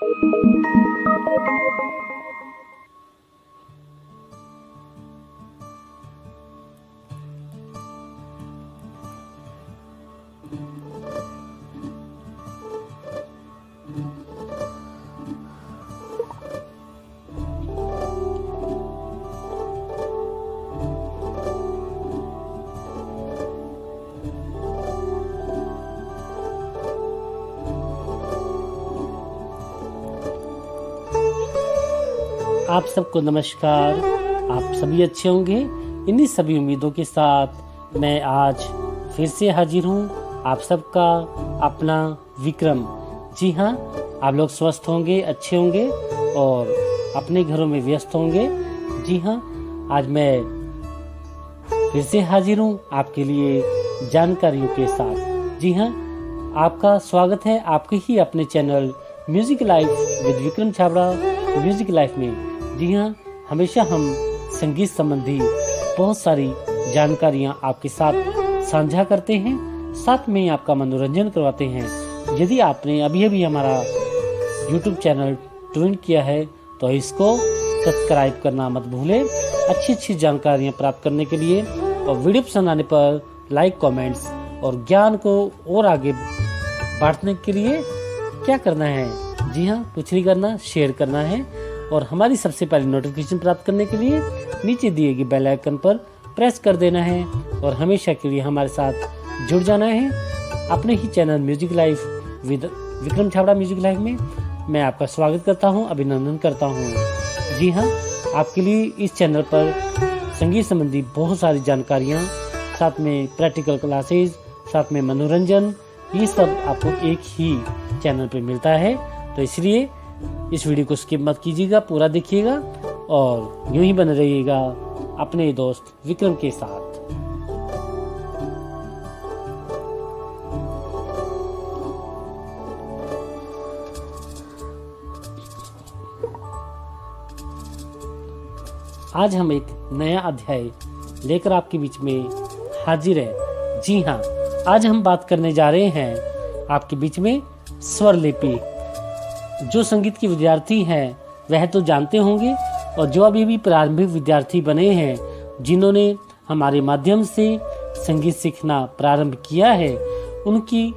आप सबको नमस्कार। आप सभी अच्छे होंगे, इन्हीं सभी उम्मीदों के साथ मैं आज फिर से हाजिर हूँ। आप सबका अपना विक्रम। जी हाँ, आप लोग स्वस्थ होंगे, अच्छे होंगे और अपने घरों में व्यस्त होंगे। जी हाँ, आज मैं फिर से हाजिर हूँ आपके लिए जानकारियों के साथ। जी हाँ, आपका स्वागत है आपके ही अपने channel music life with Vikram Chhabra music life में। जी हाँ, हमेशा हम संगीत संबंधी बहुत सारी जानकारियाँ आपके साथ साझा करते हैं, साथ में आपका मनोरंजन करवाते हैं। यदि आपने अभी हमारा YouTube चैनल ट्यून किया है तो इसको सब्सक्राइब करना मत भूलें। अच्छी जानकारियाँ प्राप्त करने के लिए और वीडियो पसंद आने पर लाइक, कमेंट्स और ज्ञान को और आगे बांटने के लिए क्या करना है? जी हाँ, कुछ नहीं करना, शेयर करना है और हमारी सबसे पहले नोटिफिकेशन प्राप्त करने के लिए नीचे दिए गए बेल आइकन पर प्रेस कर देना है और हमेशा के लिए हमारे साथ जुड़ जाना है अपने ही channel music life with Vikram Chhabra music life में। मैं आपका स्वागत करता हूं, अभिनंदन करता हूं। जी हाँ, आपके लिए इस चैनल पर संगीत संबंधी बहुत सारी जानकारियाँ, साथ में प्रैक्टिकल क्लासेस, साथ में मनोरंजन, ये सब आपको एक ही चैनल पर मिलता है। तो इसलिए इस वीडियो को स्किप मत कीजिएगा, पूरा देखिएगा और यूं ही बने रहिएगा अपने दोस्त विक्रम के साथ। आज हम एक नया अध्याय लेकर आपके बीच में हाजिर है। जी हाँ, आज हम बात करने जा रहे हैं आपके बीच में स्वर लिपि। जो संगीत के विद्यार्थी हैं वह तो जानते होंगे और जो अभी भी प्रारंभिक विद्यार्थी बने हैं, जिन्होंने हमारे माध्यम से संगीत सीखना प्रारंभ किया है, उनकी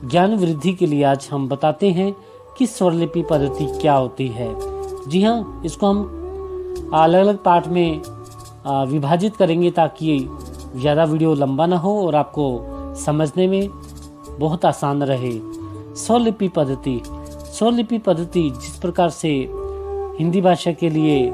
ज्ञान वृद्धि के लिए आज हम बताते हैं कि स्वरलिपि पद्धति क्या होती है। जी हाँ, इसको हम अलग अलग पार्ट में विभाजित करेंगे ताकि ज़्यादा वीडियो लंबा ना हो और आपको समझने में बहुत आसान रहे। स्वरलिपि पद्धति जिस प्रकार से हिंदी भाषा के लिए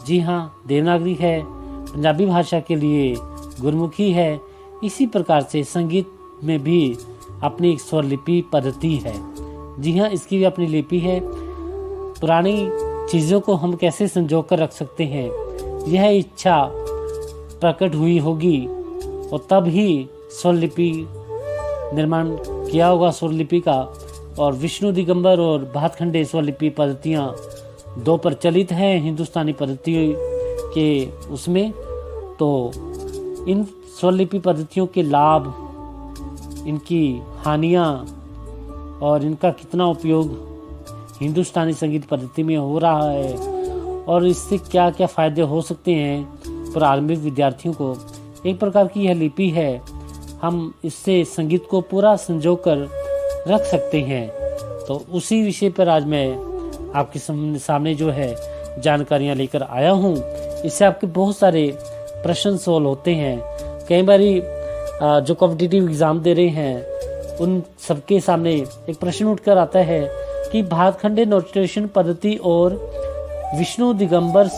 जी हाँ देवनागरी है, पंजाबी भाषा के लिए गुरमुखी है, इसी प्रकार से संगीत में भी अपनी एक स्वरलिपि पद्धति है। जी हाँ, इसकी भी अपनी लिपि है। पुरानी चीज़ों को हम कैसे संजो कर रख सकते हैं, यह इच्छा प्रकट हुई होगी और तब ही स्वरलिपि निर्माण किया होगा स्वरलिपि का। और विष्णु दिगंबर और भातखंडे स्वरलिपि पद्धतियाँ दो प्रचलित हैं हिंदुस्तानी पद्धति के उसमें। तो इन स्वरलिपि पद्धतियों के लाभ, इनकी हानियाँ और इनका कितना उपयोग हिंदुस्तानी संगीत पद्धति में हो रहा है और इससे क्या क्या फ़ायदे हो सकते हैं प्रारंभिक विद्यार्थियों को। एक प्रकार की यह लिपि है, हम इससे संगीत को पूरा संजो कर रख सकते हैं। तो उसी विषय पर आज मैं आपके सामने जो है जानकारियाँ लेकर आया हूँ। इससे आपके बहुत सारे प्रश्न सॉल्व होते हैं। कई बारी जो कॉम्पिटिटिव एग्ज़ाम दे रहे हैं उन सबके सामने एक प्रश्न उठकर आता है कि भातखंडे नोटेशन पद्धति और विष्णु दिगंबर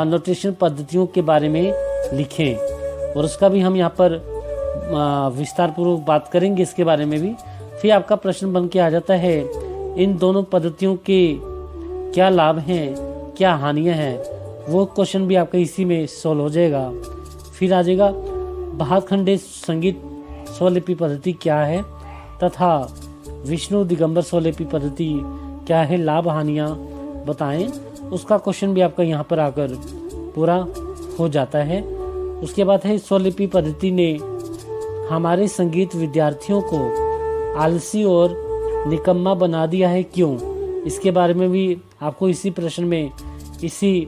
नोटेशन पद्धतियों के बारे में लिखें, और उसका भी हम यहाँ पर विस्तार पूर्वक बात करेंगे इसके बारे में भी। फिर आपका प्रश्न बन के आ जाता है इन दोनों पद्धतियों के क्या लाभ हैं, क्या हानियां हैं, वो क्वेश्चन भी आपका इसी में सॉल्व हो जाएगा। फिर आ जाएगा भातखंडे संगीत स्वरलिपि पद्धति क्या है तथा विष्णु दिगंबर स्वरलिपि पद्धति क्या है, लाभ हानियां बताएं। उसका क्वेश्चन भी आपका यहाँ पर आकर पूरा हो जाता है। उसके बाद है स्वरलिपि पद्धति ने हमारे संगीत विद्यार्थियों को आलसी और निकम्मा बना दिया है, क्यों? इसके बारे में भी आपको इसी प्रश्न में, इसी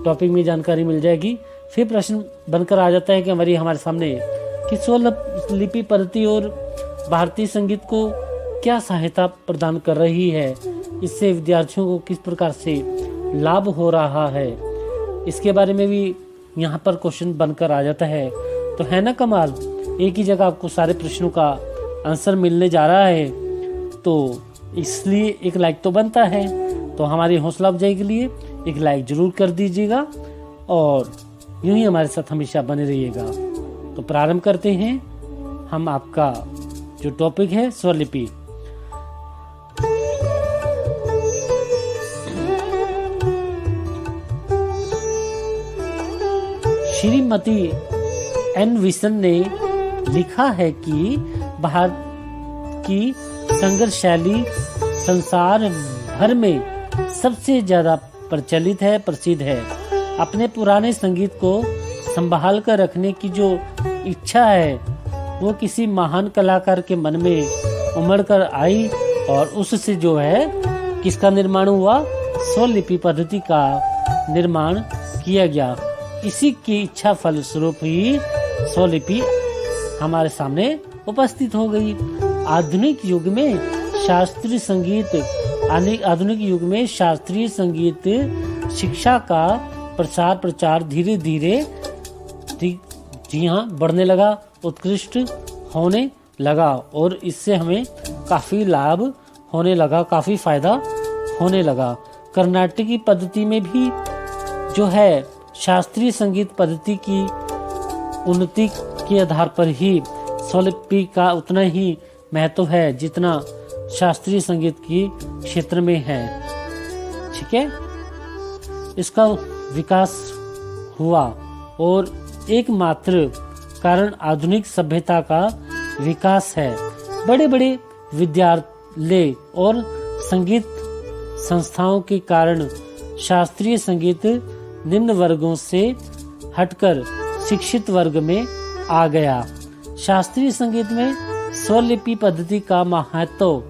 टॉपिक में जानकारी मिल जाएगी। फिर प्रश्न बनकर आ जाता है कि हमारे सामने कि स्वरलिपि पद्धति और भारतीय संगीत को क्या सहायता प्रदान कर रही है, इससे विद्यार्थियों को किस प्रकार से लाभ हो रहा है, इसके बारे में भी यहाँ पर क्वेश्चन बनकर आ जाता है। तो है ना कमाल, एक ही जगह आपको सारे प्रश्नों का आंसर मिलने जा रहा है, तो इसलिए एक लाइक तो बनता है। तो हमारी हौसला अफजाई के लिए एक लाइक जरूर कर दीजिएगा और यूं ही हमारे साथ हमेशा बने रहिएगा। तो प्रारंभ करते हैं हम आपका जो टॉपिक है स्वरलिपि। श्रीमती एन विसन ने लिखा है कि भारत की संगीत शैली संसार भर में सबसे ज्यादा प्रचलित है, प्रसिद्ध है। अपने पुराने संगीत को संभाल कर रखने की जो इच्छा है वो किसी महान कलाकार के मन में उमड़ कर आई और उससे जो है किसका निर्माण हुआ, स्वरलिपि पद्धति का निर्माण किया गया। इसी की इच्छा फलस्वरूप ही स्वरलिपि हमारे सामने उपस्थित हो गई। आधुनिक युग में शास्त्रीय संगीत शिक्षा का प्रचार धीरे धीरे जी हाँ बढ़ने लगा, उत्कृष्ट होने लगा और इससे हमें काफी लाभ होने लगा, काफी फायदा होने लगा। कर्नाटकी पद्धति में भी जो है शास्त्रीय संगीत पद्धति की उन्नति के आधार पर ही स्वरलिपि का उतना ही महत्व है जितना शास्त्रीय संगीत की क्षेत्र में है। ठीक है, इसका विकास हुआ और एकमात्र कारण आधुनिक सभ्यता का विकास है। बड़े बड़े विद्यालय और संगीत संस्थाओं के कारण शास्त्रीय संगीत निम्न वर्गों से हटकर शिक्षित वर्ग में आ गया। शास्त्रीय संगीत में स्वरलिपि पद्धति का महत्व,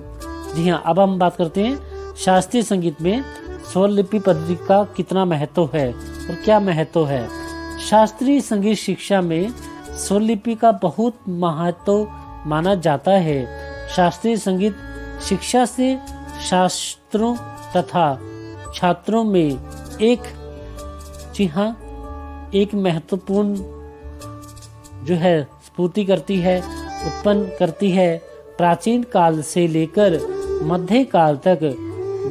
जी हाँ, अब हम बात करते हैं शास्त्रीय संगीत में स्वरलिपि पद्धति का कितना महत्व है और क्या महत्व है। शास्त्रीय संगीत शिक्षा में स्वरलिपि का बहुत महत्व माना जाता है। शास्त्रीय संगीत शिक्षा से शास्त्रों तथा छात्रों में एक महत्वपूर्ण जो है स्फूर्ति करती है, उत्पन्न करती है। प्राचीन काल से लेकर मध्य काल तक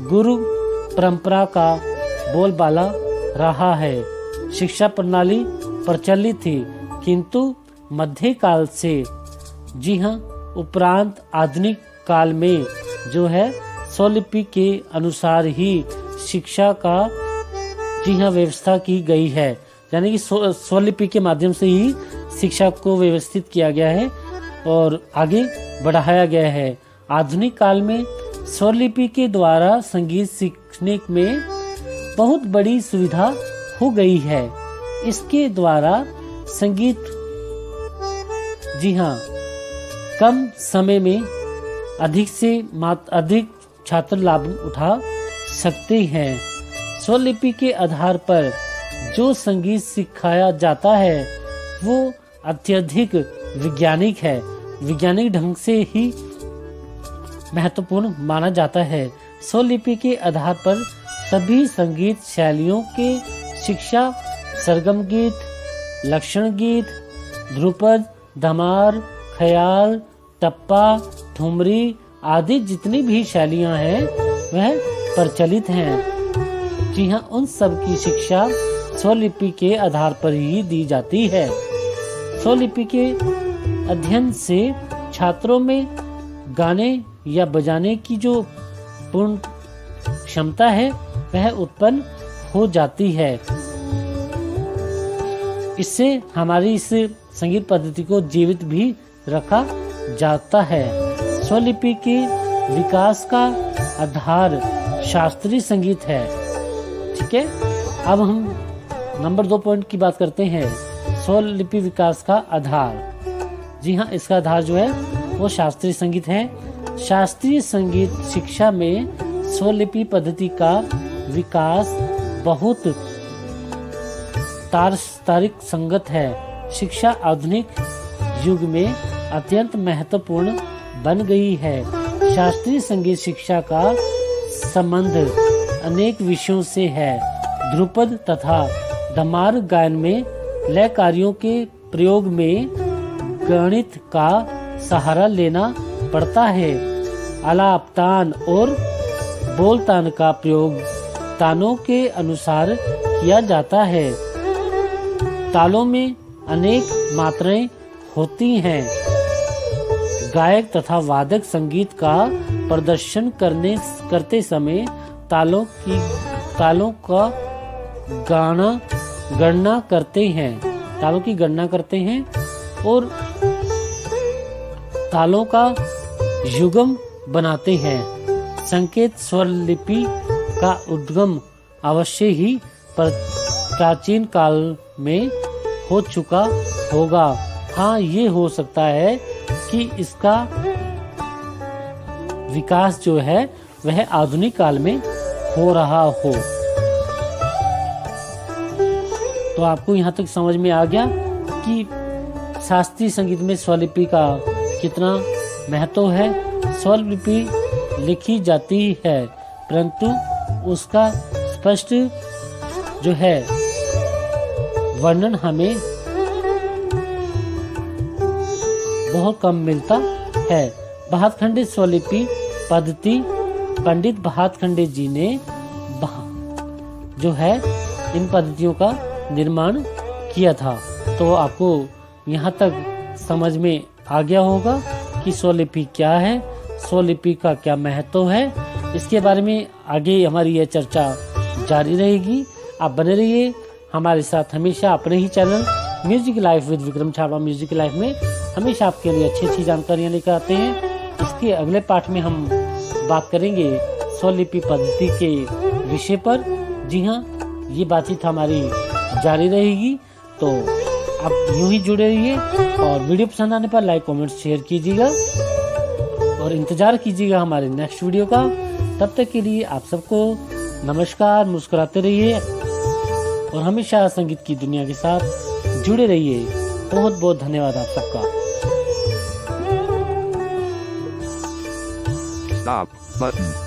गुरु परंपरा का बोलबाला रहा है। शिक्षा प्रणाली प्रचलित थी, किंतु मध्य काल से जी हाँ उपरांत आधुनिक काल में जो है स्वरलिपि के अनुसार ही शिक्षा का जी हाँ व्यवस्था की गई है। यानी कि स्वरलिपि के माध्यम से ही शिक्षा को व्यवस्थित किया गया है और आगे बढ़ाया गया है। आधुनिक काल में स्वरलिपि के द्वारा संगीत सीखने में बहुत बड़ी सुविधा हो गई है। इसके द्वारा संगीत जी हाँ कम समय में अधिक छात्र लाभ उठा सकते हैं। स्वरलिपि के आधार पर जो संगीत सिखाया जाता है वो अत्यधिक वैज्ञानिक ढंग से ही महत्वपूर्ण माना जाता है। स्वरलिपि के आधार पर सभी संगीत शैलियों के शिक्षा सरगम गीत, लक्षण गीत, ध्रुपद, धमार, ख्याल, टप्पा, ठुमरी आदि जितनी भी शैलियां हैं वह प्रचलित हैं। जी हाँ, उन सब की शिक्षा स्वरलिपि के आधार पर ही दी जाती है। स्वरलिपि के अध्ययन से छात्रों में गाने या बजाने की जो पूर्ण क्षमता है वह उत्पन्न हो जाती है। इससे हमारी इस संगीत पद्धति को जीवित भी रखा जाता है। स्वरलिपि के विकास का आधार शास्त्रीय संगीत है। ठीक है, अब हम नंबर 2 पॉइंट की बात करते हैं, स्वरलिपि विकास का आधार। जी हाँ, इसका आधार जो है वो शास्त्रीय संगीत है। शास्त्रीय संगीत शिक्षा में स्वरलिपि पद्धति का विकास बहुत तार्किक संगत है। शिक्षा आधुनिक युग में अत्यंत महत्वपूर्ण बन गई है। शास्त्रीय संगीत शिक्षा का संबंध अनेक विषयों से है। ध्रुपद तथा धमार गायन में लय कार्यों के प्रयोग में गणित का सहारा लेना पड़ता है। आलाप तान और बोल तान का प्रयोग तानों के अनुसार किया जाता है। तालों में अनेक मात्राएं होती हैं। गायक तथा वादक संगीत का प्रदर्शन करते समय तालों का गणना करते हैं। तालों की गणना करते हैं और तालों का युग्म बनाते हैं। संकेत स्वरलिपि का उद्गम अवश्य ही प्राचीन काल में हो चुका होगा। हाँ, ये हो सकता है कि इसका विकास जो है वह आधुनिक काल में हो रहा हो। तो आपको यहाँ तक समझ में आ गया कि शास्त्रीय संगीत में स्वरलिपि का कितना महत्व है। स्वरलिपि लिखी जाती है परंतु उसका स्पष्ट जो है वर्णन हमें बहुत कम मिलता है। भातखंडे स्वरलिपि पद्धति पंडित भातखंडे जी ने जो है इन पद्धतियों का निर्माण किया था। तो आपको यहाँ तक समझ में आ गया होगा कि स्वरलिपि क्या है, स्वरलिपि का क्या महत्व है। इसके बारे में आगे हमारी यह चर्चा जारी रहेगी। आप बने रहिए हमारे साथ हमेशा अपने ही channel music life with Vikram Chhabra music life में। हमेशा आपके लिए अच्छी जानकारियाँ लेकर आते हैं। इसके अगले पाठ में हम बात करेंगे स्वरलिपि पद्धति के विषय पर। जी हाँ, ये बातचीत हमारी जारी रहेगी। तो आप यूं ही जुड़े रहिए और वीडियो पसंद आने पर लाइक कमेंट शेयर कीजिएगा और इंतजार कीजिएगा हमारे नेक्स्ट वीडियो का। तब तक के लिए आप सबको नमस्कार। मुस्कुराते रहिए और हमेशा संगीत की दुनिया के साथ जुड़े रहिए। बहुत बहुत धन्यवाद आप सबका। Stop button.